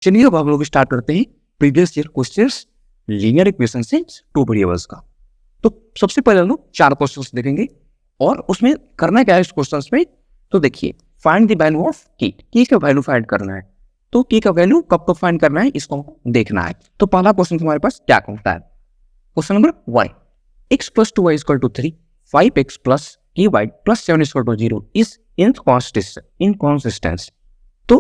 चलिए अब हम लोग स्टार्ट करते हैं previous year questions linear equation से टू वेरिएबल्स का। तो सबसे पहले हम लोग 4 क्वेश्चंस देखेंगे और उसमें करना क्या है इस क्वेश्चंस में। तो देखिए, फाइंड द वैल्यू ऑफ की का वैल्यू फाइंड करना है। तो की का वैल्यू कब कब फाइंड करना है इसको देखना है। तो पहला क्वेश्चन हमारे पास क्या कहता है, question number 1, x + 2y = 3, 5x + ky + 7 = 0 is inconsistent. तो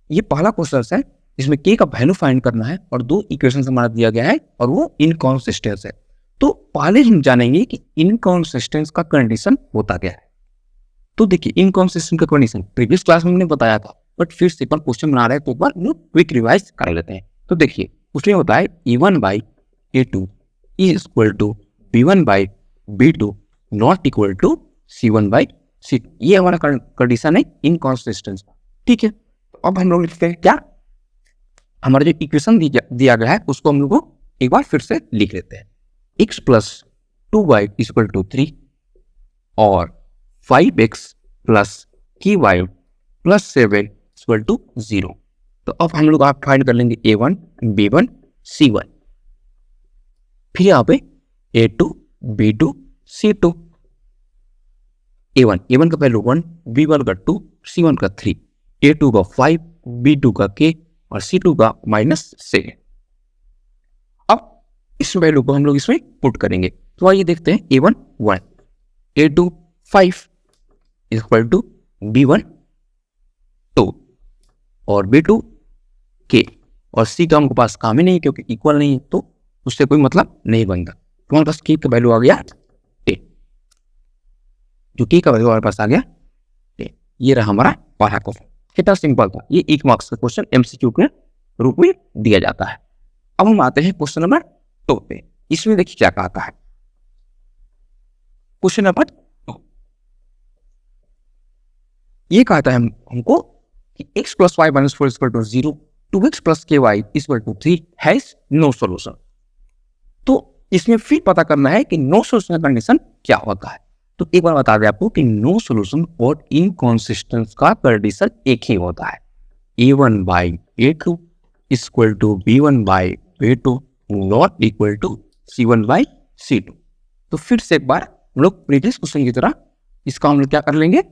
ये पहला क्वेश्चन है, इसमें k का वैल्यू फाइंड करना है और 2 इक्वेशन हमारा दिया गया है और वो इनकॉन्सिस्टेंट है। तो पहले हम जानेंगे कि इनकॉन्सिस्टेंस का कंडीशन होता क्या है। तो देखिए, इनकॉन्सिस्टेंट का कंडीशन प्रीवियस क्लास में हमने बताया था, बट फिर से पर क्वेश्चन बना रहे हैं तो एक बार क्विक रिवाइज कर लेते हैं। तो देखिए, उसमें होता है a1/a2 is equal to b1/b2 not equal to c1/c2। ये हमारा कंडीशन है इनकॉन्सिस्टेंस। ठीक है, तो अब हम लोग लिखते हैं क्या, हमारा जो इक्वेशन दिया गया है उसको हम लोग को एक बार फिर से लिख लेते हैं। x + 2y = 3 और 5x + ky + 7 = 0। तो अब हम लोग आप फाइंड कर लेंगे a1, b1, c1, फिर यहाँ पे a2, b2, c2। a1 का वैल्यू 1, b1 का 2, c1 का 3, a2 का 5, b2 का k और c2 का -7। अब इस वैल्यू को हम लोग इसमें पुट करेंगे। तो आइए देखते हैं a1 1, a2 5 = b1 2 और b2 k और c का हमको पास काम ही नहीं है क्योंकि इक्वल नहीं है, तो उससे कोई मतलब नहीं बनता। तो हमारे पास k का वैल्यू आ गया 10, जो k का वैल्यू हमारे पास आ गया 10। ये रहा हमारा पहला क्वेश्चन, कितना सिंपल था। ये 1 मार्क्स का क्वेश्चन MCQ के रूप में दिया जाता है। अब हम आते हैं क्वेश्चन नंबर 2 पे। इसमें देखिए क्या कहता है, क्वेश्चन नंबर 2 ये कहता है हमको कि x + y - 4 = 0, 2x + ky = 3 has no solution. तो इसमें फिर पता करना है कि नो सॉल्यूशन का कंडीशन क्या होता है। तो एक बार बता दें आपको कि नो सॉल्यूशन और इनकॉन्सिस्टेंस का कंडीशन एक ही होता है। a1/a2 = b1/b2 not equal to c1/c2। तो फिर से एक बार हम लोग प्रीवियस क्वेश्चन की तरह इसका हम लोग क्या कर लेंगे,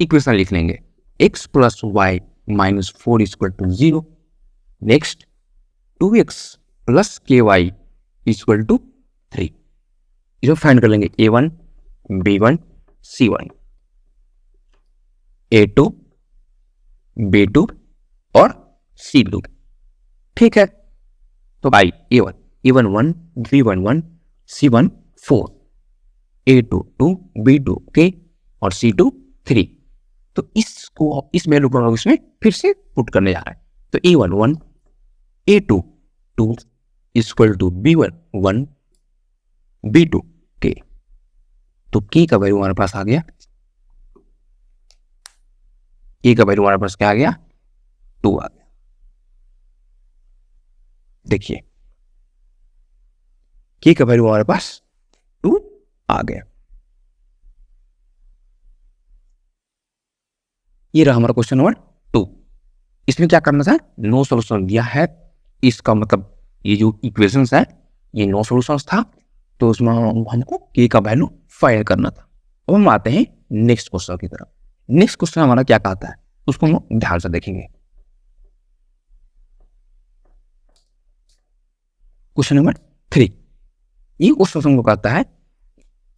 इक्वेशन लिख लेंगे। x + y - 4 = 0, next 2x + ky = 3। इसको फाइंड कर लेंगे a1, b1, c1, a2, b2 और c2। ठीक है, तो भाई a1 1, b1 1, c1 4, a2 2, b2 k और c2 3। तो इस वैल्यू को इसमें फिर से पुट करने जा रहा है। तो a1 1, a2 2 = b1 1, b2 k। तो k का वैल्यू हमारे पास आ गया, k का वैल्यू हमारे पास क्या आ गया, 2 आ गया। देखिए, k का वैल्यू हमारे पास 2 आ गया। ये रहा हमारा क्वेश्चन नंबर 2। इसमें क्या करना था, नो सॉल्यूशन दिया है, इसका मतलब ये जो इक्वेशंस है ये नो सॉल्यूशंस था, तो उसमें हमको k का वैल्यू फाइंड करना था। अब हम आते हैं नेक्स्ट क्वेश्चन की तरफ। नेक्स्ट क्वेश्चन हमारा क्या कहता है उसको हम ध्यान से देखेंगे। क्वेश्चन नंबर 3, ये क्वेश्चन हमको कहता है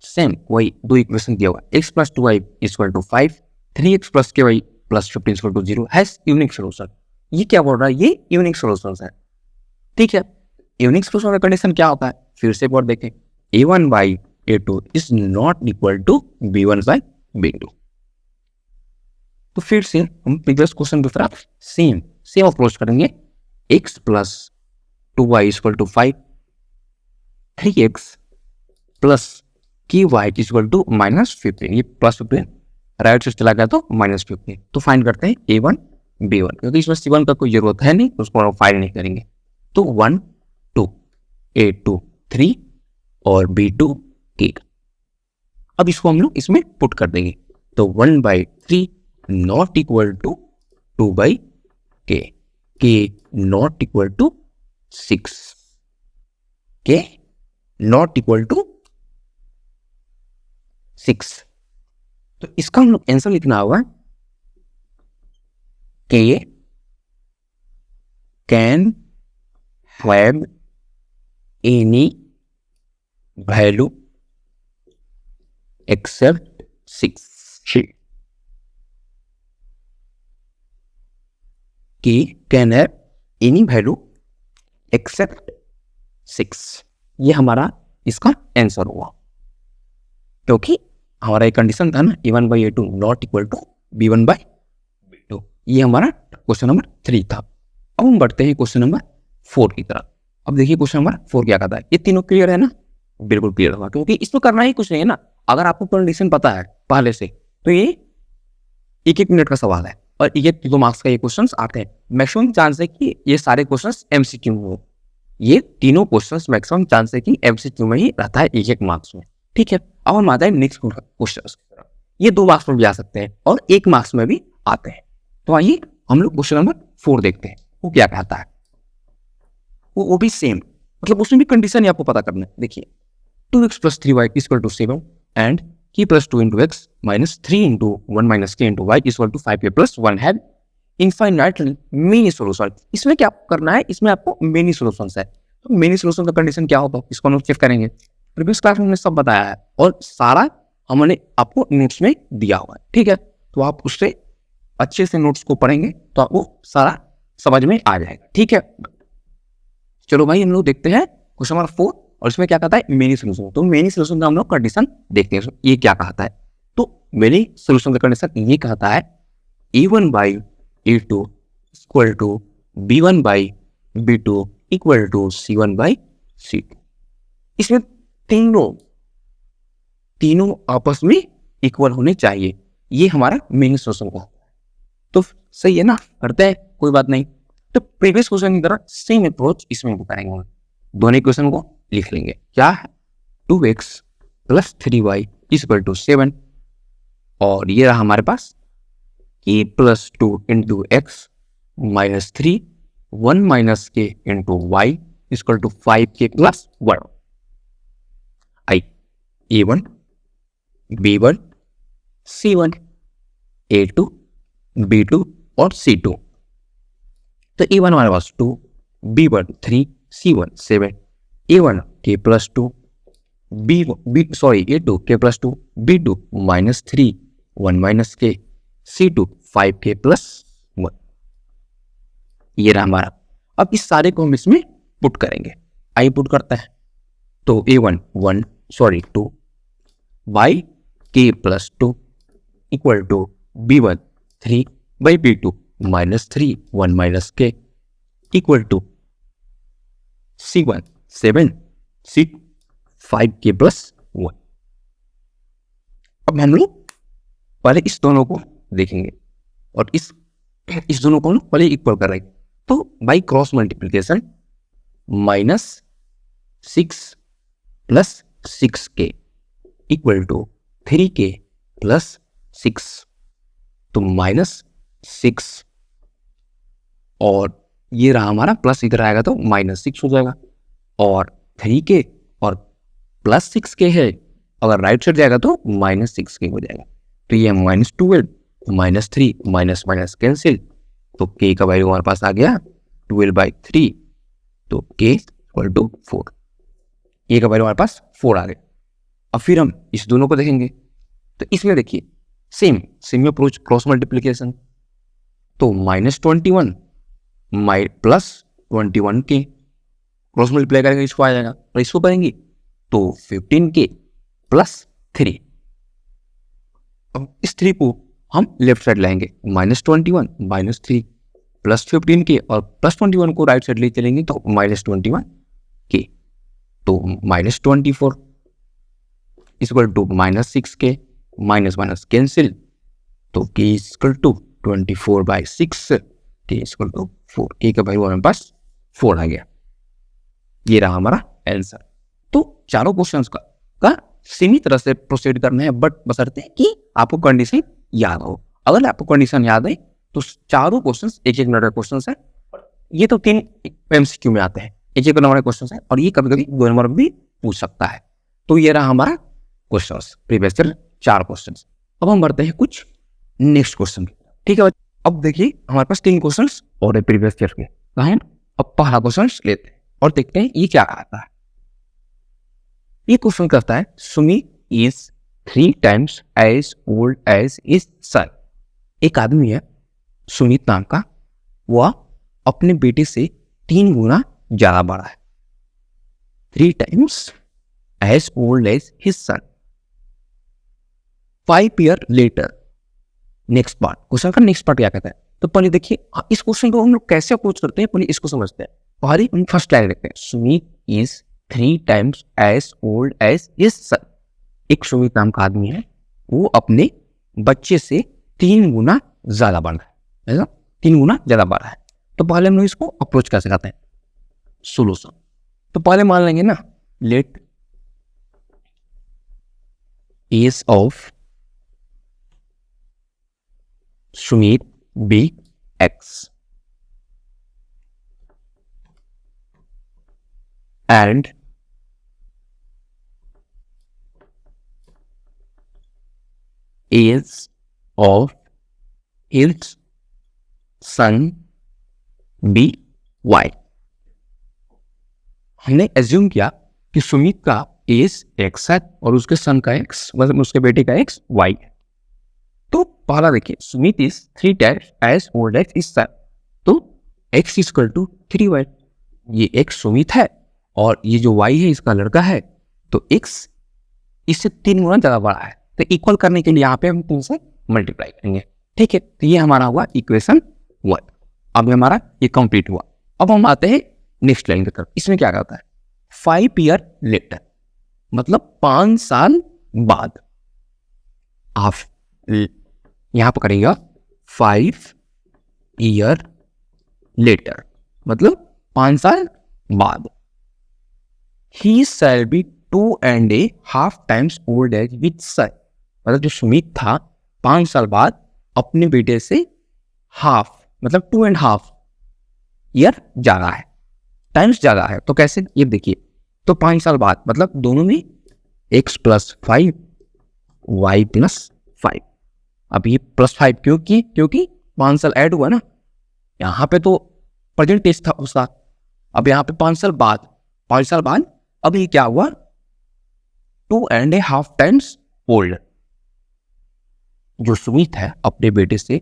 सेम वही 2 इक्वेशन दिया हुआ, x + 2y = 5, 3x + ky + 15 = 0 has unique solution. ये क्या बोल रहा है, ये यूनिक सॉल्यूशन है। ठीक है, यूनिक सॉल्यूशन का कंडीशन क्या होता है, फिर से एक बार देखें, a1/a2 is not equal to b1/b2। तो फिर से हम प्रीवियस क्वेश्चन की तरफ सेम अप्रोच करेंगे। x + 2y = 5, 3x + ky = -15। ये +15 राइट से चला गया तो -15। तो फाइंड करते हैं a1 b1, क्योंकि इसमें c1 का कोई जरूरत है नहीं, उसको हम फाइंड नहीं करेंगे। तो 1 2, a2 3 और b2 k। अब इसको हम लोग इसमें पुट कर देंगे। तो 1/3 नॉट इक्वल टू 2/k। के नॉट इक्वल टू 6, के नॉट इक्वल टू 6। तो इसका हम लोग आंसर लिखना होगा k can have any value except 6, k can have any value except 6। ये हमारा इसका आंसर हुआ, क्योंकि हमारा एक कंडीशन था ना a1/a2 not equal to b1/b2। ये हमारा क्वेश्चन नंबर 3 था। अब हम बढ़ते हैं क्वेश्चन नंबर 4 की तरफ। अब देखिए क्वेश्चन नंबर 4 क्या कहता है। ये तीनों क्लियर है ना? बिल्कुल क्लियर होगा, क्योंकि इसमें करना ही कुछ नहीं है ना। अगर आपको कंडीशन पता है पहले से तो ये 1-1 मिनट का सवाल है और 1-2 मार्क्स का ये क्वेश्चन आते हैं। मैक्सिमम चांस है कि ये सारे क्वेश्चन MCQ हो। ये तीनों क्वेश्चन मैक्सिमम चांस है कि MCQ में ही रहता है 1-1 मार्क्स में। ठीक है, अब हम आते हैं नेक्स्ट क्वेश्चन की तरफ। ये 2 मार्क्स में भी आ सकते हैं और 1 मार्क्स में भी आते हैं। तो आइए हम लोग क्वेश्चन नंबर 4 देखते हैं वो क्या कहता है। वो भी सेम, मतलब उसमें भी कंडीशन ही आपको पता करना है। देखिए 2x + 3y = 7 and k + 2 × x - 3 × 1 - k × y = 5k + 1 है इनफाइनाइट मेनी सॉल्यूशन। इसमें क्या करना है, इसमें आपको मेनी सॉल्यूशंस है। तो मेनी सॉल्यूशन का कंडीशन क्या होता है इसको हम चेक करेंगे। प्रीवियस क्लास में हमने सब बताया है और सारा हमने आपको नोट्स में दिया हुआ है। ठीक है, तो आप उससे अच्छे से नोट्स को पढ़ेंगे तो आपको सारा समझ में आ जाएगा। ठीक है, चलो भाई हम लोग देखते हैं क्वेश्चन नंबर 4 और इसमें क्या कहता है मेनी सॉल्यूशन। तो मेनी सॉल्यूशन का हम लोग कंडीशन देखते हैं ये क्या कहता है। तो मेनी सॉल्यूशन का कंडीशन ये कहता है a1/a2 = b1/b2 = c1/c2। इसमें तीनों आपस में इक्वल होने चाहिए। ये हमारा मेन सॉल्यूशन का, तो सही है ना, करते हैं कोई बात नहीं। तो प्रीवियस क्वेश्चन की तरह सेम अप्रोच इसमें भी करेंगे। दोनों इक्वेशन को लिख लेंगे। क्या है 2x + 3y = 7 और ये रहा हमारे पास k + 2 × x - 3 1 - k × y = 5k + 1। आई a1 b1 c1 a2 b2 और c2। तो a1 हमारे पास 2 b1 3 c1 7 a1 k + 2 a2 k + 2 b2 -3 1 - k c2 5k + 1। ये रहा हमारा। अब इस सारे को हम इसमें पुट करेंगे। आई पुट करता है तो a1 2 by k + 2 = b1 3 by b2 -3 1 - k = c1 7 c2 5k + 1। अब हम लोग पहले इस दोनों को देखेंगे और इस दोनों को हम लोग पहले इक्वल कर रहे हैं। तो by cross multiplication -6 + 6k = 3k + 6। तो -6 और ये रहा हमारा प्लस, इधर आएगा तो -6 हो जाएगा और 3k और +6k है, अगर राइट साइड जाएगा तो -6k हो जाएगा। तो ये -12 -3 माइनस कैंसिल, तो k का वैल्यू हमारे पास आ गया 12/3, तो k = 4। k का वैल्यू हमारे पास 4 आ गया। अब फिर हम इस दोनों को देखेंगे तो इसमें देखिए सेम अप्रोच क्रॉस मल्टीप्लिकेशन। तो -21 + 21k क्रॉस मल्टीप्लाई करेंगे, इसको आ जाएगा और इसको करेंगे तो 15k + 3। अब इस 3 को हम लेफ्ट साइड लाएंगे, -21 -3 + 15k और +21 को राइट साइड ले चलेंगे तो -21k, तो -24 = -6k माइनस कैंसिल, तो k = 24/6, k = 4। k का वैल्यू हमारे पास 4 आ गया। ये रहा हमारा आंसर। तो चारों क्वेश्चंस का सेम ही तरह से प्रोसीड करना है, बट बशर्ते कि आपको कंडीशन याद हो। अगर आपको कंडीशन याद है तो चारों क्वेश्चंस 1-1 मिनट का क्वेश्चंस है, ये तो 3 MCQ में आते हैं, एक नंबर के क्वेश्चन है, और ये कभी कभी 2 नंबर भी पूछ सकता है। तो ये रहा हमारा क्वेश्चन, प्रीवियस ईयर 4 क्वेश्चन। अब हम बढ़ते हैं कुछ नेक्स्ट क्वेश्चन की। ठीक है, अब देखिए हमारे पास 3 क्वेश्चन और है प्रीवियस ईयर के। अब पहला क्वेश्चन लेते हैं और देखते हैं ये क्या कहता है। ये क्वेश्चन कहता है Sumit is 3 times as old as is son. एक आदमी है सुमित नाम का, वह अपने बेटे से 3 गुना ज्यादा बड़ा है। 3 times as old as his son. 5 years later. Next part, question का नेक्स्ट पार्ट क्या कहता है? तो पहले देखिए इस क्वेश्चन को हम लोग कैसे अप्रोच करते हैं, पहले इसको समझते हैं। पहले हम फर्स्ट लाइन देखते हैं, Sumit is 3 times as old as his son. एक सुमित नाम का आदमी है, वो अपने बच्चे से 3 गुना ज्यादा बड़ा है, ऐसा 3 गुना ज्यादा बड़ा है। तो पहले हम लोग इसको अप्रोच कैसे करते हैं, सोल्यूशन। तो पहले मान लेंगे ना, let age of Sumit be x and age of his son be y. हमने एज्यूम किया कि सुमित का एज एक्स है और उसके सन का एक्स, मतलब उसके बेटे का एक्स वाई है। तो पहला देखिए, Sumit is 3 times as old as is son, तो x इक्वल टू 3y। ये x सुमित है और ये जो y है इसका लड़का है, तो x इससे 3 गुना ज्यादा बड़ा है। तो इक्वल करने के लिए यहाँ पे हम 3 से मल्टीप्लाई करेंगे। ठीक है, तो ये हमारा हुआ इक्वेशन 1। अब हमारा ये कंप्लीट हुआ। अब हम आते हैं नेक्स्ट लाइन की तरफ। इसमें क्या कहता है, 5 years लेटर, मतलब 5 साल बाद। आप यहां पर करेंगे 5 years लेटर, मतलब 5 साल बाद। He shall be 2.5 times old as with son, मतलब जो सुमित था 5 साल बाद अपने बेटे से हाफ, मतलब 2.5 year ज्यादा है, टाइम्स ज्यादा है। तो कैसे, ये देखिए, तो 5 साल बाद मतलब दोनों में x + 5 y + 5। अब ये +5 क्योंकि 5 साल ऐड हुआ ना, यहाँ पे तो प्रेजेंट टेंस था उसका। अब यहाँ पे 5 साल बाद अब ये क्या हुआ, 2.5 times ओल्ड। जो सुमित है अपने बेटे से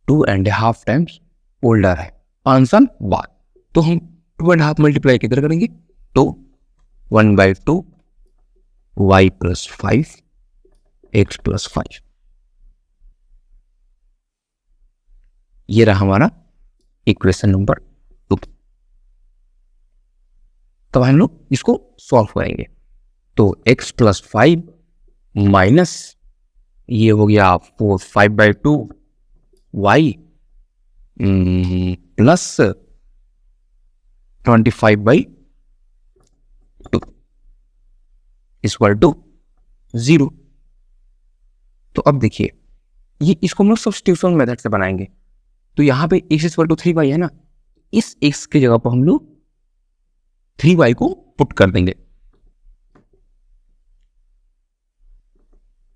2.5 times ओल्डर है 5 साल बाद। तो हम 2.5 मल्टीप्लाई किधर करेंगे, तो 1/2 y + 5 x + 5। ये रहा हमारा इक्वेशन नंबर 2। तो हम लोग इसको सॉल्व करेंगे। तो x + 5 माइनस ये हो गया 5/2 y प्लस 25/2 = 0। तो अब देखिए, ये इसको हम लोग सब्स्टिट्यूशन मेथड से बनाएंगे। तो यहाँ पे x = 3y है ना, इस x की जगह पर हम लोग 3y को पुट कर देंगे।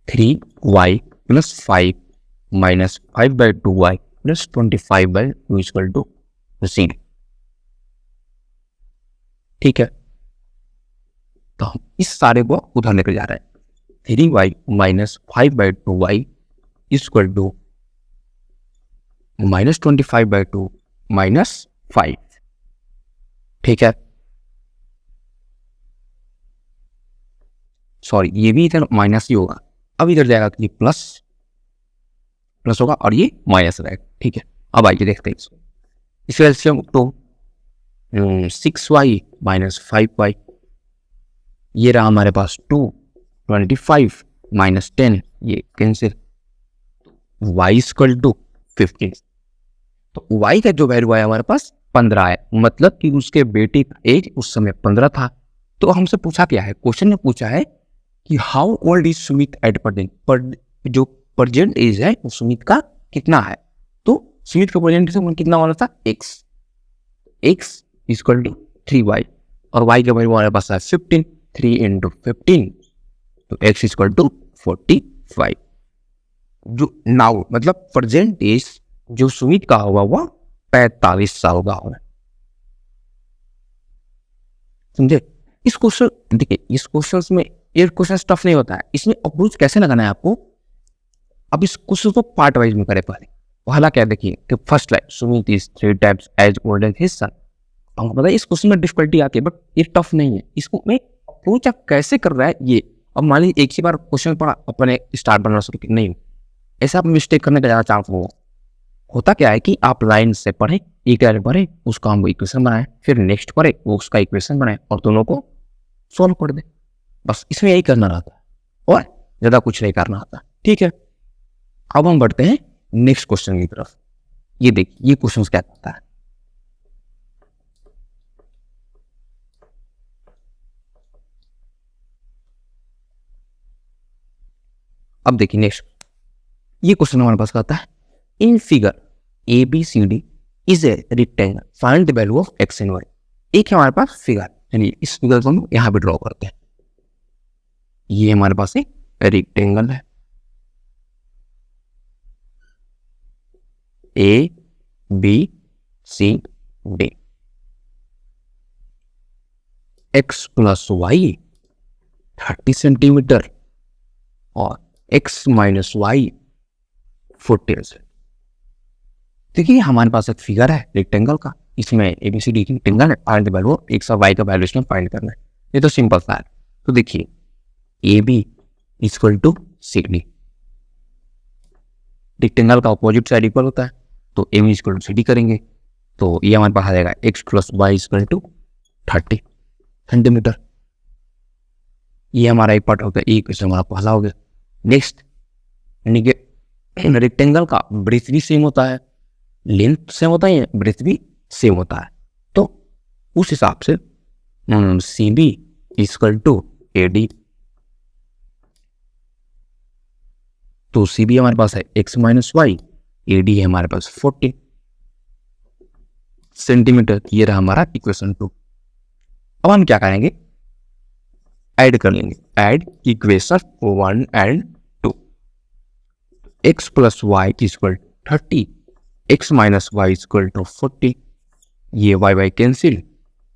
3y + 5 minus 5/2y + 25/2 = 0। ठीक है, तो हम इस सारे को उधर लेकर जा रहे हैं। 3y - 5/2y = -25/2 - 5। ठीक है, सॉरी ये भी इधर माइनस ही होगा। अब इधर जाएगा तो ये प्लस होगा और ये माइनस रहेगा। ठीक है, अब आइए देखते हैं इसको। इस एलसीएम तो 6y - 5y, ये रहा हमारे पास 2, 25 - 10 ये कैंसिल, y = 15। तो y का जो वैल्यू आया हमारे पास 15 है, मतलब कि उसके बेटे का एज उस समय 15 था। तो हमसे पूछा क्या है, क्वेश्चन ने पूछा है कि how old is Sumit at present, पर जो प्रेजेंट एज है वो सुमित का कितना है। तो सुमित का प्रेजेंट एज कितना वाला था, x। X equal to 3y और y का वैल्यू हमारे पास है 15, 3 इंटू 15 तो x इक्वल टू 45। जो नाउ मतलब प्रेजेंट एज जो सुमित का होगा वह 45 साल का होगा। समझे? इस क्वेश्चन देखिए, इस क्वेश्चन में ये क्वेश्चन टफ नहीं होता है। इसमें अप्रोच कैसे लगाना है आपको, अब इस क्वेश्चन को पार्ट वाइज में करें। पहला क्या देखिए कि first line Sumit is 3 times as old as his son. हमको पता है इस क्वेश्चन में डिफिकल्टी आती है बट ये टफ नहीं है। इसको में अप्रोच आप कैसे कर रहा है ये, अब मान लीजिए एक ही बार क्वेश्चन पढ़ा अपने स्टार्ट बनना शुरू नहीं, ऐसा आप मिस्टेक करने का ज़्यादा चांस होता क्या है कि आप लाइन से पढ़े, एक लाइन पढ़े उसका हम इक्वेशन बनाए, फिर नेक्स्ट पढ़े वो उसका इक्वेशन बनाए और दोनों को सॉल्व कर दे। बस इसमें यही करना रहता है और ज़्यादा कुछ नहीं करना आता। ठीक है, अब हम बढ़ते हैं नेक्स्ट क्वेश्चन की तरफ। ये देखिए ये क्वेश्चन क्या कहता है। अब देखिए नेक्स्ट ये क्वेश्चन हमारे पास कहता है in figure ABCD is a rectangle find the value of x and y। एक है हमारे पास फिगर, यानी इस फिगर को हम यहां पे ड्रॉ करते हैं। ये हमारे पास एक रेक्टेंगल है ABCD, x plus y 30 centimetre और x माइनस वाई 40। देखिए हमारे पास एक फिगर है रेक्टेंगल का, इसमें ABCD की रेक्टेंगल है, find the value of x और y का वैल्यू इसमें फाइंड करना है। ये तो सिंपल सा है। तो देखिए AB equal to CD, rectangle का अपोजिट साइड इक्वल होता है तो AB इक्वल टू CD करेंगे तो ये हमारे पास आ जाएगा x plus y equal to 30 centimetre. ये हमारा एक पार्ट हो गया, एक क्वेश्चन हमारा पहला हो गया। नेक्स्ट यानी कि रेक्टेंगल का ब्रेथ भी सेम होता है, लेंथ सेम होता है, ब्रेथ भी सेम होता है, तो उस हिसाब से CB इक्वल टू AD। तो CB हमारे पास है x माइनस वाई, AD है हमारे पास 40 सेंटीमीटर। ये रहा हमारा इक्वेशन 2। अब हम क्या करेंगे, ऐड कर लेंगे, add equation 1 and 2। x plus y equal 30, x minus y equal to 40, ये y कैंसिल,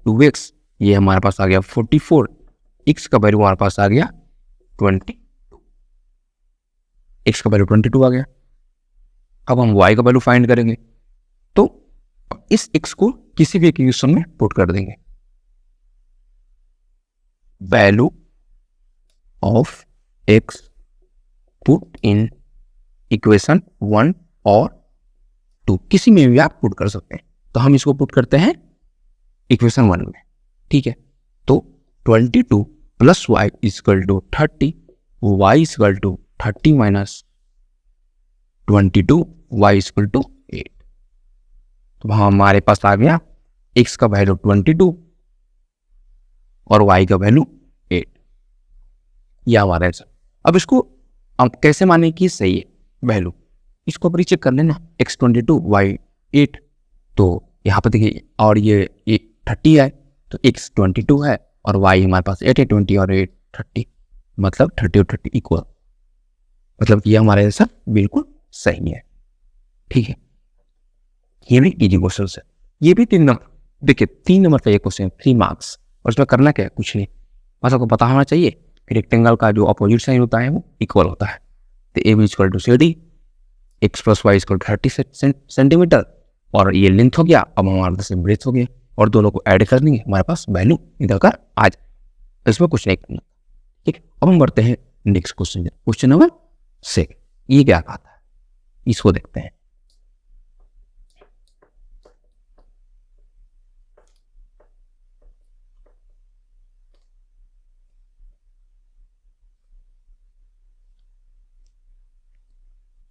2x ये हमारे पास आ गया 44, x का वैल्यू हमारे पास आ गया 20, x का वैल्यू 22 आ गया। अब हम y का वैल्यू फाइंड करेंगे तो इस x को किसी भी इक्वेशन में पुट कर देंगे। Value of x put in equation 1 और 2, किसी में भी आप पुट कर सकते हैं। तो हम इसको पुट करते हैं इक्वेशन 1 में। ठीक है, तो 22 plus y equal to 30, y equal to 30 minus 22, y equal to 8। तो हमारे पास आ गया x का वैल्यू 22 और y का वैल्यू 8। यह हमारा आंसर। अब इसको हम कैसे माने कि सही है वैल्यू, इसको अब रीचेक कर लेना, x 22 y 8। तो यहाँ पर देखिए और ये 30 है तो x 22 है और y हमारे पास 8 है, 20 और 8 30, मतलब 30 और 30 इक्वल, मतलब ये हमारा आंसर बिल्कुल सही है। ठीक है, ये भी इजी क्वेश्चन है। ये भी 3 नंबर, देखिए 3 नंबर का ये क्वेश्चन 3 मार्क्स, और इसमें करना क्या है, कुछ नहीं, बस आपको पता होना चाहिए कि रेक्टेंगल का जो अपोजिट साइन होता है वो इक्वल होता है। तो AB equal to CD, x plus y equal 30 centimetre और ये लेंथ हो गया। अब हमारे पास ब्रेथ हो गया और दोनों को ऐड कर देंगे, हमारे पास वैल्यू निकल कर आ जाए। तो इसमें कुछ नहीं करना। ठीक है, अब हम बढ़ते हैं नेक्स्ट क्वेश्चन, क्वेश्चन नंबर 6। ये क्या कहता है, इसको देखते हैं।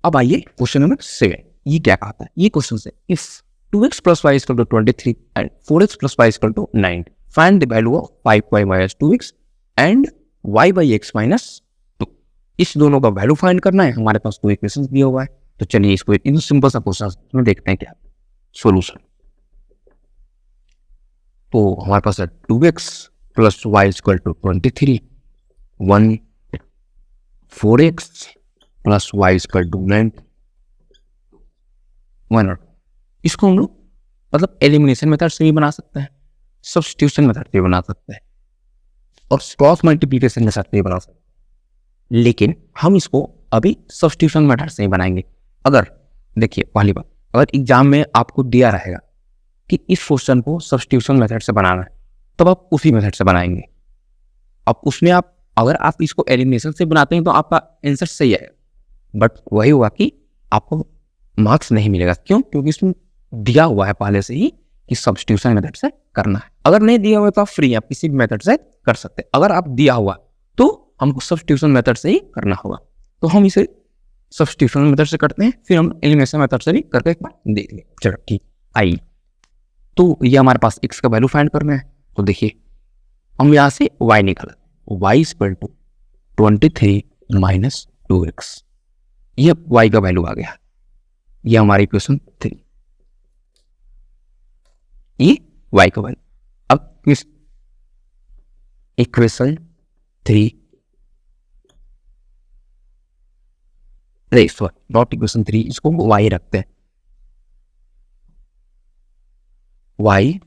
अब आइए क्वेश्चन नंबर 7। ये क्या कहता है, ये क्वेश्चन से if 2x plus y equal to 23 and 4x plus y equal to 9, find the value of 5y minus 2x and y by x minus 2। इस दोनों का वैल्यू फाइंड करना है। हमारे पास 2 इक्वेशन दिया हुआ है, तो चलिए इसको इन सिंपल सा क्वेश्चन में देखते हैं क्या सोल्यूशन। तो हमारे पास है 2x plus y equal to 23, 1 4x plus y equal to 9, 1। इसको हम लोग मतलब एलिमिनेशन मेथड से भी बना सकते हैं, सब्स्टिट्यूशन मेथड से भी बना सकते हैं और क्रॉस मल्टीप्लिकेशन मेथड से भी बना सकते हैं, लेकिन हम इसको अभी सब्स्टिट्यूशन मेथड से ही बनाएंगे। अगर देखिए पहली बात, अगर एग्जाम में आपको दिया रहेगा कि इस क्वेश्चन को सब्स्टिट्यूशन मेथड से बनाना है, तब आप उसी मेथड से बनाएंगे। अब उसमें आप अगर आप इसको एलिमिनेशन से बनाते हैं तो आपका आंसर सही है, बट वही हुआ कि आपको मार्क्स नहीं मिलेगा। क्यों? क्योंकि इसमें दिया हुआ है पहले से ही कि सब्स्टिट्यूशन मेथड से करना है। अगर नहीं दिया हुआ तो आप फ्री, आप किसी भी मेथड से कर सकते हैं। अगर आप दिया हुआ तो हमको सब्स्टिट्यूशन मेथड से ही करना होगा, तो हम इसे सब्स्टिट्यूशन मेथड से करते हैं, फिर हम एलिमिनेशन मेथड से भी करके एक बार देख लें। चलो ठीक, आई तो ये हमारे पास x का वैल्यू फाइंड करना है। तो देखिए हम यहाँ से y निकाला, y equal to 23 minus 2x, ये y का वैल्यू आ गया। ये हमारी इक्वेशन 3, ये y का वैल्यू। अब इस इक्वेशन 3 नॉट इक्वेशन 3, इसको y रखते हैं, y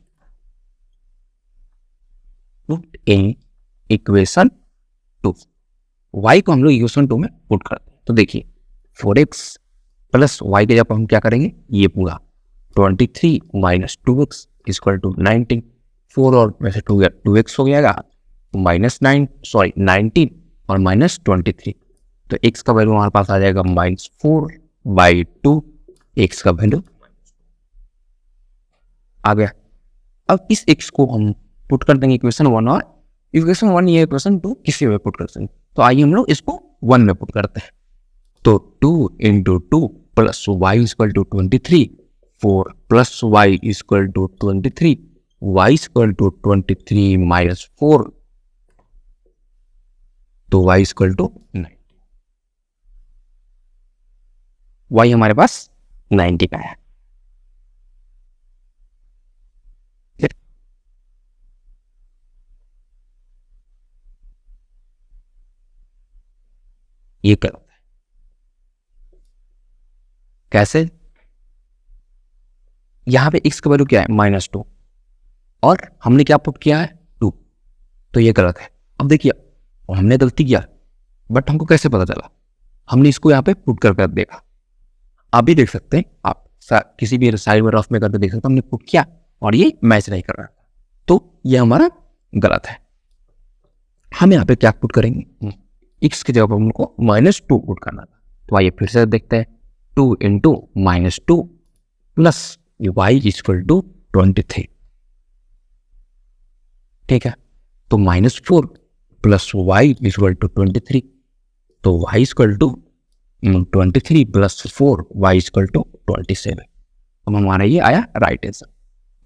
put in equation 2, y को हम लोग इक्वेशन 2 में पुट करते हैं। तो देखिए 4x प्लस y के जब हम क्या करेंगे, ये पूरा 23 माइनस 2x इक्वल टू 19, 4 और वैसे 2x हो जाएगा माइनस 19 और माइनस 23, तो x का वैल्यू हमारे पास आ जाएगा -4/2, x का वैल्यू आ गया। अब इस x को हम पुट कर देंगे इक्वेशन 1, और इक्वेशन 1 ये इक्वेशन 2 किसी में पुट कर देंगे। तो आइए हम लोग इसको 1 में पुट करते हैं। तो 2 into 2 plus y equal to 23, 4 plus y equal to 23, y equal to 23 minus 4, तो वाई इक्वल टू 9, वाई हमारे पास 90 का है। ये गलत है। कैसे? यहां पे x का वैल्यू क्या है, -2, और हमने क्या पुट किया है 2, तो ये गलत है। अब देखिए हमने गलती किया, बट हमको कैसे पता चला, हमने इसको यहाँ पे पुट कर देखा। आप भी देख सकते हैं, आप किसी भी साइड में रफ में करके देख सकते हैं, हमने पुट किया और ये मैच नहीं कर रहा था, तो ये हमारा गलत है। हम यहाँ पे क्या पुट करेंगे, x की जगह पर हमको -2 पुट करना था। तो आइए फिर से देखते हैं, 2 into -2 plus y equal to 23, ठीक है। तो -4 प्लस y इक्वल टू 23, तो y equal to 23 plus 4 y equal to 27। अब हमारा ये आया राइट आंसर।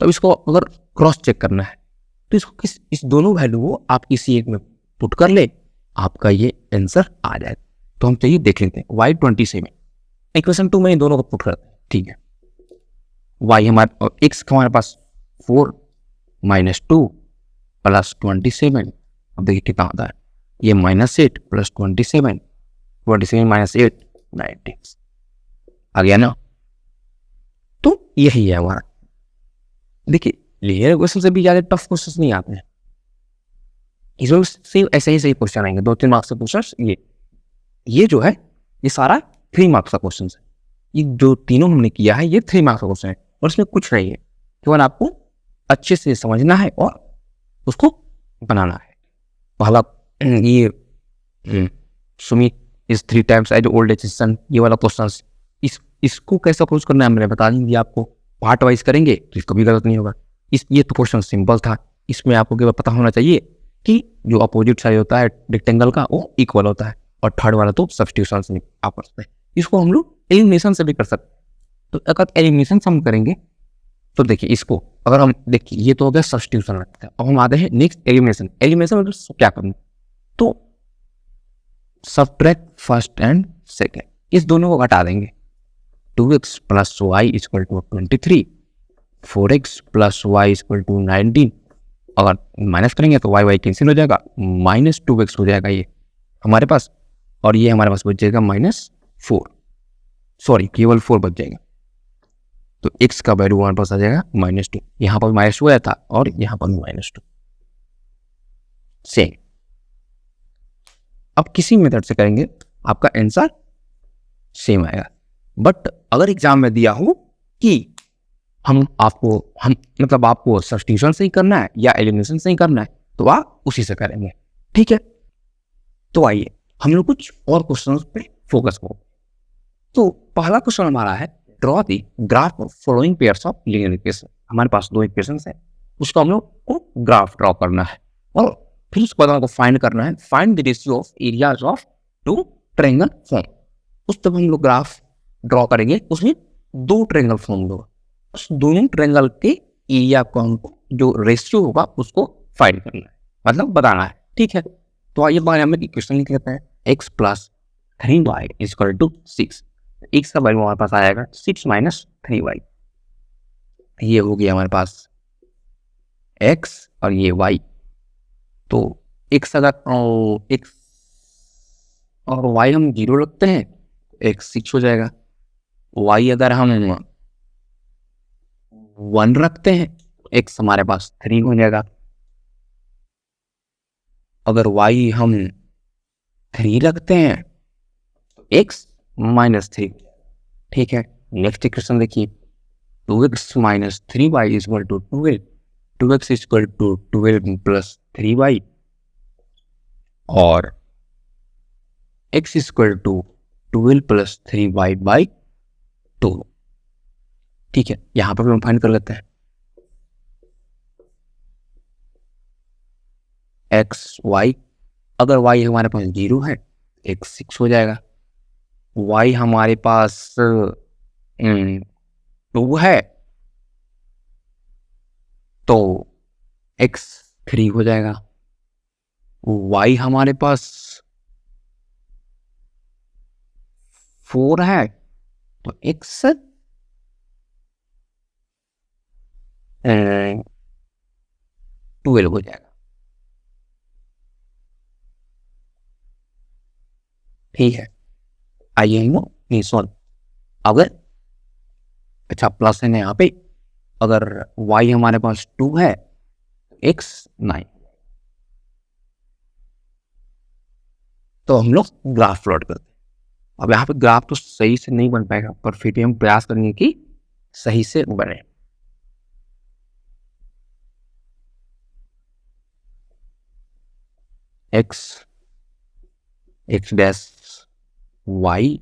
तो इसको अगर क्रॉस चेक करना है तो इसको इस दोनों वैल्यू को आप किसी एक में पुट कर ले, आपका ये आंसर आ जाएगा। तो हम चाहिए देख लेते हैं, y 27 इक्वेशन 2 में इन दोनों को पुट करते हैं, ठीक है। y हमारे x हमारे पास 4 माइनस 2 प्लस 27, अब देखिए कितना होता है, ये -8 प्लस 27 माइनस 8 19 आ गया ना। तो यही है हमारा। देखिए लीनियर इक्वेशन से भी ज्यादा टफ क्वेश्चन नहीं आते हैं, इसमें से ऐसे ही सही क्वेश्चन आएंगे, 2-3 मार्क्स का क्वेश्चन। ये जो है ये सारा 3 मार्क्स का क्वेश्चन है। ये जो तीनों हमने किया है ये 3 मार्क्स का क्वेश्चन है, और इसमें कुछ नहीं है, केवल आपको अच्छे से समझना है और उसको बनाना है। पहला ये Sumit is 3 times as old as his son, ये वाला क्वेश्चन, इसको कैसे अप्रोच करना है मैंने बता दिया आपको। पार्ट वाइज करेंगे तो इसको भी गलत नहीं होगा। ये तो क्वेश्चन सिंपल था, इसमें आपको केवल पता होना चाहिए कि जो अपोजिट साइड होता है रेक्टेंगल का वो इक्वल होता है, और थर्ड वाला तो सब्स्टिट्यूशन से आप कर सकते हैं। इसको हम लोग एलिमिनेशन से भी कर सकते हैं। तो अगर एलिमिनेशन से हम करेंगे तो देखिए इसको अगर हम देखिए, ये तो हो गया सब्स्टिट्यूशन लगता है। अब हम आते हैं नेक्स्ट एलिमिनेशन। एलिमिनेशन मतलब क्या करना, तो सबट्रैक्ट फर्स्ट एंड सेकेंड, इस दोनों को घटा देंगे। 2x plus y equal to 23, 4x plus y equal to 19, अगर माइनस करेंगे तो वाई वाई कैंसिल हो जाएगा, -2x हो जाएगा ये हमारे पास, और ये हमारे पास बच जाएगा -4, सॉरी केवल 4 बच जाएगा। तो x का वैल्यू हमारे पास आ जाएगा -2, यहाँ पर -2 आया था और यहाँ पर भी -2 सेम। अब किसी मेथड से करेंगे आपका आंसर सेम आएगा। बट अगर एग्जाम में दिया हो कि हम मतलब आपको सब्स्टिट्यूशन से ही करना है या एलिमिनेशन से ही करना है, तो आप उसी से करेंगे, ठीक है। तो आइए हम लोग कुछ और क्वेश्चंस पे फोकस करो। तो पहला क्वेश्चन हमारा है, draw the graph of following pairs of linear equation. हमारे पास 2 इक्वेशंस है, उसको हम लोग को ग्राफ ड्रॉ करना है और फिर उसके बाद हमको फाइंड करना है, find the ratio of areas of 2 triangle form. उस तब हम लोग ग्राफ ड्रॉ करेंगे, उसमें 2 ट्रायंगल फॉर्म होगा, उस दोनों ट्रायंगल के एरिया को हमको जो रेशियो होगा उसको फाइंड करना है, मतलब बताना है, ठीक है। तो आइए बारे हम इक्वेशन लिख लेते हैं, x + 3y = 6। x का वैल्यू हमारे पास आएगा 6 - 3y, ये हो गया हमारे पास x और ये y। तो x अगर x और y हम 0 रखते हैं, x 6 हो जाएगा। y अगर हम 1 रखते हैं, x हमारे पास 3 हो जाएगा। अगर y हम 3 रखते हैं तो x -3, ठीक है। नेक्स्ट इक्वेशन देखिए, 2x - 3y = 12, 2x = 12 + 3y और x = 12 + 3y/2, ठीक है। यहाँ पर हम फाइंड कर लेते हैं x y। अगर y हमारे पास 0 है, x 6 हो जाएगा। y हमारे पास 2 है तो x 3 हो जाएगा। y हमारे पास 4 है तो x 12 हो जाएगा, ठीक है। आइए नहीं सॉरी, अगर अच्छा प्लस है यहाँ पे, अगर y हमारे पास 2 है x 9, तो हम लोग ग्राफ प्लॉट करते हैं। अब यहाँ पे ग्राफ तो सही से नहीं बन पाएगा, पर फिर भी हम प्रयास करेंगे कि सही से बने। x dash y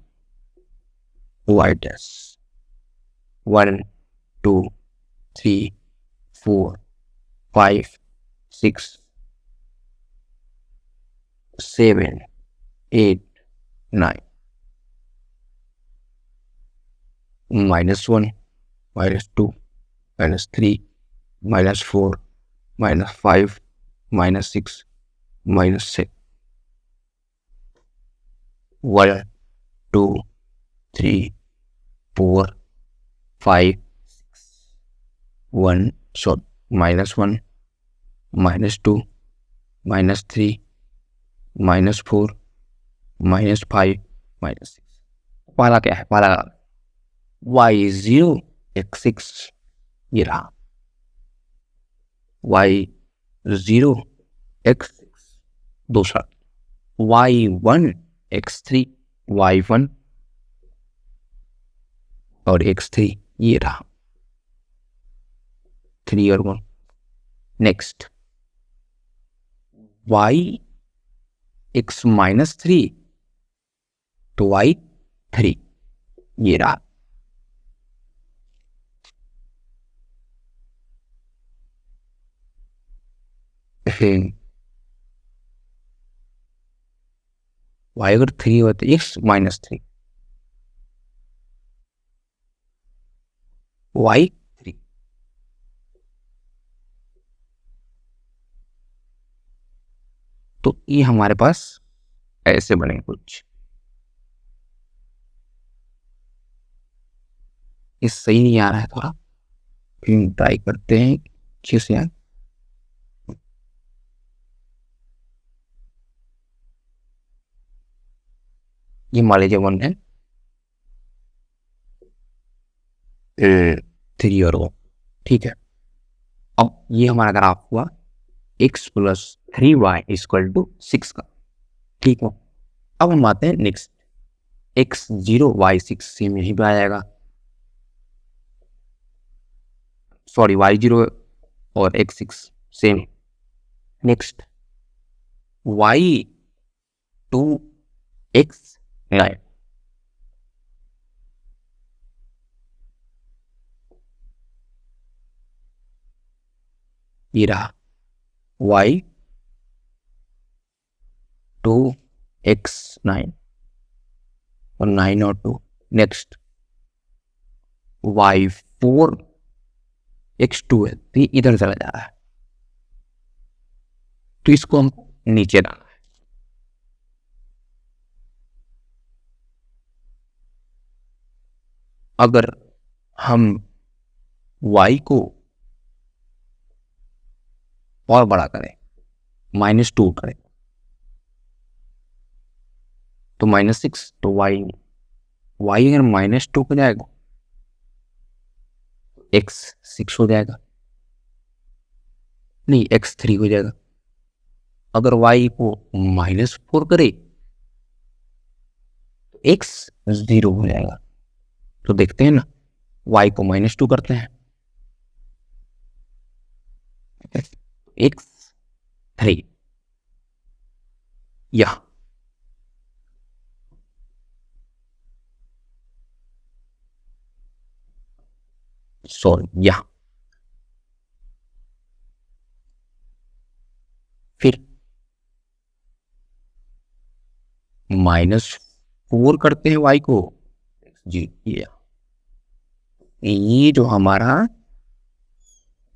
1 2 3 4 5 6 7 8 9 -1 -2 -3 -4 -5 -6 -6 1 2 3 4 5 1 short -1 -2 -3 -4 -5 -6। पहला क्या है, पहला y 0 x 6, ये रहा y 0 x 6। दूसरा y 1 x 3, y 1 और x 3, ये रहा 3 और 1। नेक्स्ट y x -3 तो y 3, ये रहा। y अगर 3 हो तो x -3 y 3। तो ये हमारे पास ऐसे बने कुछ, ये सही नहीं आ रहा है थोड़ा, फिर ट्राई करते हैं अच्छे से यार। ये मान लीजिए 1 है, 3 और 1, ठीक है। अब ये हमारा ग्राफ हुआ x plus 3y equal to 6 का, ठीक है। अब हम आते हैं नेक्स्ट, x0 y6 सेम यहीं पे आ जाएगा, सॉरी y0 और x6 same. Next y2 x9, ये रहा y2 x9 और 9 और 2। नेक्स्ट y4 x2 है, तो ये इधर चला जा रहा है, तो इसको हम नीचे डालना है। अगर हम y को और बड़ा करें, -2 करें, तो -6, तो y अगर -2 हो जाएगा, x6 हो जाएगा, नहीं x3 हो जाएगा। अगर y को -4 करे तो x0 हो जाएगा। तो देखते हैं ना, y को -2 करते हैं, x3 यह सॉरी यह, फिर -4 करते हैं y को, जी ये जो हमारा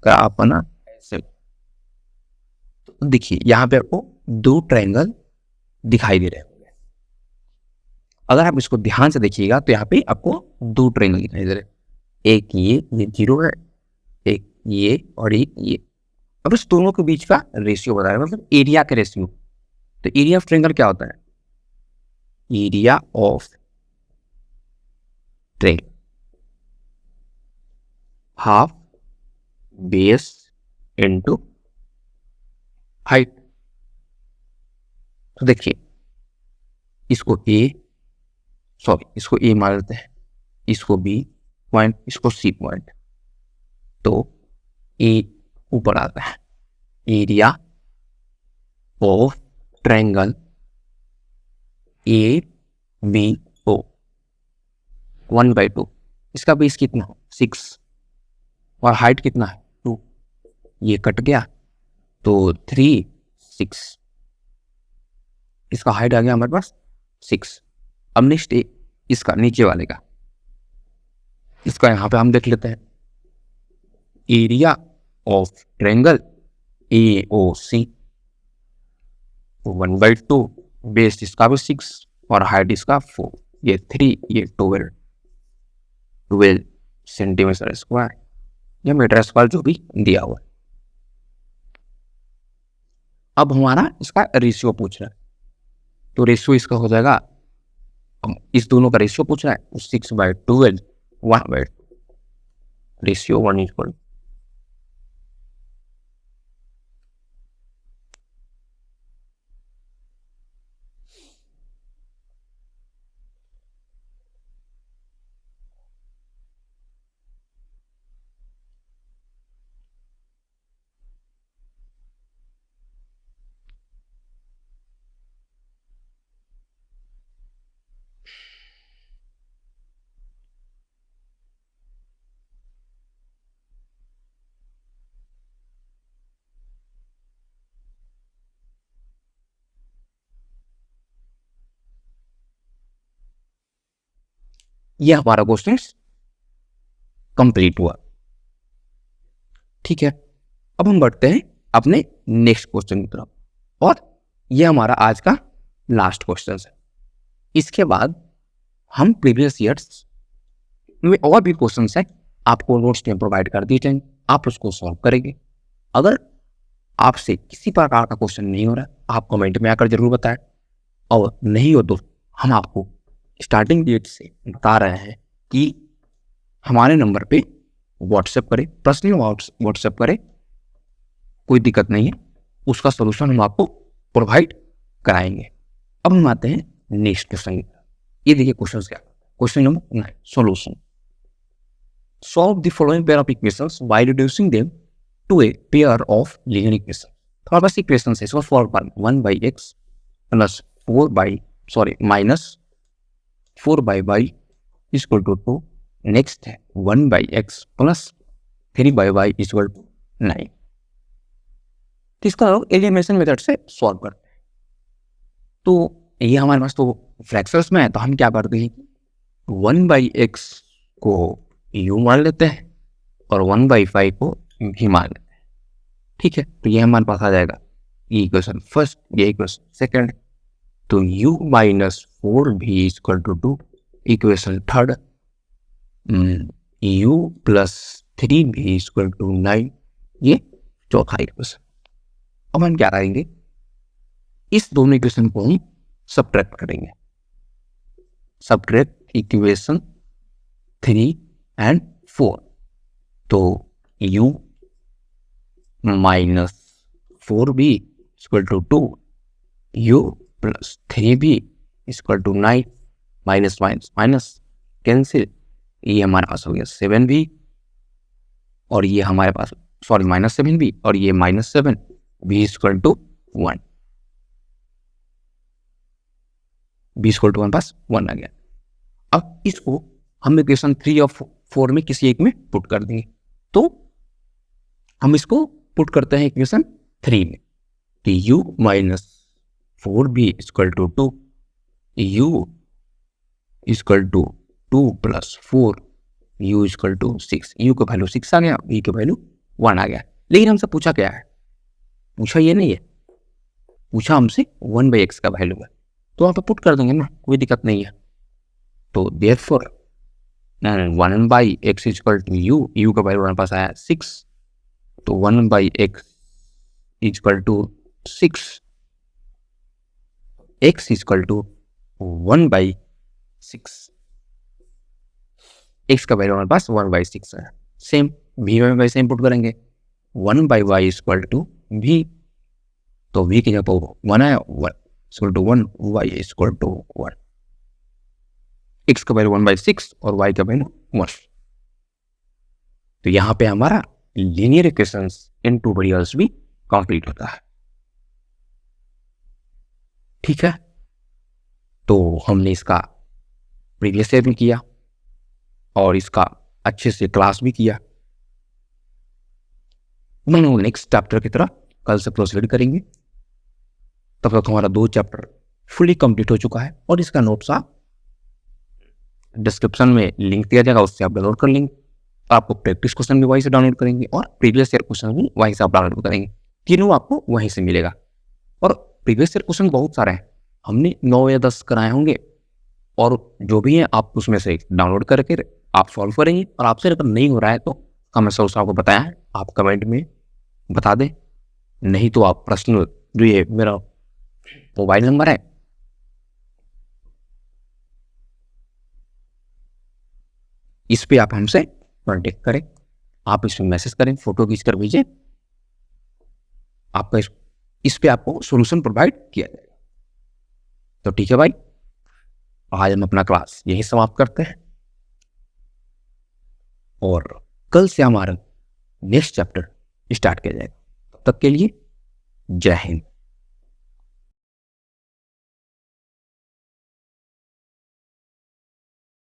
ग्राफ बना ऐसे। तो देखिए यहाँ पे आपको 2 ट्रायंगल दिखाई दे रहे होंगे। अगर आप इसको ध्यान से देखिएगा तो यहाँ पे आपको 2 ट्रायंगल दिखाई दे रहे हैं, एक ये 0 है, एक ये और एक ये। अब इस दोनों के बीच का रेशियो बता रहा है, मतलब एरिया का रेशियो। तो एरिया ऑफ ट्रायंगल क्या होता है? Area of triangle half base into height. तो देखिए इसको इसको ए मान लेते हैं, इसको बी पॉइंट, इसको सी पॉइंट। तो ए ऊपर आता है, area of triangle A B O 1/2। इसका बेस कितना है? 6 और हाइट कितना है? 2। ये कट गया तो 3 6, इसका हाइट आ गया हमारे पास 6। अब नेक्स्ट इसका नीचे वाले का, इसका यहां पे हम देख लेते हैं, area of triangle A O C 1/2, base इसका भी 6 और हाइट इसका 4, ये 3, ये 12 सेंटीमीटर स्क्वायर या मीटर स्क्वायर जो भी दिया हुआ है। अब हमारा इसका रेशियो पूछ रहा है, तो रेशियो इसका हो जाएगा, इस दोनों का रेशियो पूछ रहा है, 6/12 1/2, रेशियो 1:1। ये हमारा क्वेश्चन कंप्लीट हुआ, ठीक है। अब हम बढ़ते हैं अपने नेक्स्ट क्वेश्चन की तरफ, और ये हमारा आज का लास्ट क्वेश्चन है। इसके बाद हम प्रीवियस ईयर्स में और भी क्वेश्चन है आपको नोट्स में प्रोवाइड कर दिए जाएंगे, आप उसको सॉल्व करेंगे। अगर आपसे किसी प्रकार का क्वेश्चन नहीं हो रहा है, आप कमेंट में आकर जरूर बताएं, और नहीं हो तो हम आपको स्टार्टिंग डेट से बता रहे हैं कि हमारे नंबर पे व्हाट्सएप करें, पर्सनली व्हाट्सएप करें, कोई दिक्कत नहीं है, उसका सोल्यूशन हम आपको प्रोवाइड कराएंगे। अब हम आते हैं नेक्स्ट क्वेश्चन। ये देखिए क्वेश्चन क्या, question number 9, solution. Solve the following pair of equations by reducing them to a pair of linear equation. हमारे पास इक्वेशन है, इसको सॉल्व कर 1/x plus 4 minus 4/y equal to 2। Next है 1/x plus 3/y equal to 9। तो इसका elimination method से solve करते हैं। तो ये हमारे पास तो फ्रैक्शंस में है, तो हम क्या करते हैं, 1/x को u मान लेते हैं और 1/5 को भी मान लेते हैं। ठीक है, तो ये हमारे पास आ जाएगा ये इक्वेशन फर्स्ट, ये इक्वेशन सेकंड। तो u minus 4v equal to 2 equation third, u plus 3v equal to 9 ये चौथा इक्वेशन। अब हम क्या करेंगे, इस दोनों इक्वेशन को हम सबट्रैक्ट करेंगे। Subtract equation 3 and 4। तो u minus 4b equal to 2, u plus 3b equal to 9, minus minus minus cancel, ये हमारे पास हो गया 7b और ये हमारे पास माइनस 7b और ये minus 7, b equal to 1, b equal to 1 पास 1 आ गया। अब इसको हम इक्वेशन 3 और 4 में किसी एक में पुट कर देंगे। तो हम इसको पुट करते हैं इक्वेशन 3 में, कि u minus 4b equal to 2, u equal to 2 plus 4, u equal to 6। u का वैल्यू 6 आ गया, v का वैल्यू 1 आ गया। लेकिन हमसे पूछा क्या है, पूछा ये नहीं है, पूछा हमसे 1/x का वैल्यू है, तो वहाँ पे पुट कर देंगे ना, कोई दिक्कत नहीं है। तो therefore 1/x equal to u का वैल्यू हमारे पास आया 6, तो 1/x equal to 6, x equal to 1/6, x का वैल्यू हमारे पास 1/6 है। सेम v में वैसे इनपुट करेंगे, 1/y इक्वल टू v, तो v की जगह 1 आया, 1 equal to 1, y equal to 1, x का वैल्यू 1/6 और y का वैल्यू 1। तो यहाँ पे हमारा लीनियर इक्वेशंस इन टू वेरिएबल्स भी कंप्लीट होता है। ठीक है, तो हमने इसका प्रीवियस ईयर भी किया और इसका अच्छे से क्लास भी किया। हम नेक्स्ट चैप्टर की तरफ कल से प्रोसीड करेंगे। तब तक हमारा 2 चैप्टर फुली कंप्लीट हो चुका है और इसका नोट्स आप डिस्क्रिप्शन में लिंक दिया जाएगा, उससे आप डाउनलोड कर लेंगे। आपको प्रैक्टिस क्वेश्चन भी वहीं से डाउनलोड करेंगे और प्रीवियस ईयर क्वेश्चन भी वहीं से आप डाउनलोड करेंगे, तीनों आपको वहीं से मिलेगा। और प्रीवियस ईयर क्वेश्चन बहुत सारे हैं, हमने 9 या 10 कराए होंगे, और जो भी है आप उसमें से डाउनलोड करके आप सॉल्व करेंगे। और आपसे अगर नहीं हो रहा है तो हमें सोचना आपको बताया है, आप कमेंट में बता दें, नहीं तो आप पर्सनल जो ये मेरा मोबाइल नंबर है इस पे आप हमसे कॉन्टेक्ट करें, आप इसमें मैसेज करें, फोटो खींच कर भेजें, आपका इस पे आपको सॉल्यूशन प्रोवाइड किया जाएगा। तो ठीक है भाई, आज हम अपना क्लास यही समाप्त करते हैं और कल से हमारा नेक्स्ट चैप्टर स्टार्ट किया जाएगा। तब तक के लिए जय हिंद।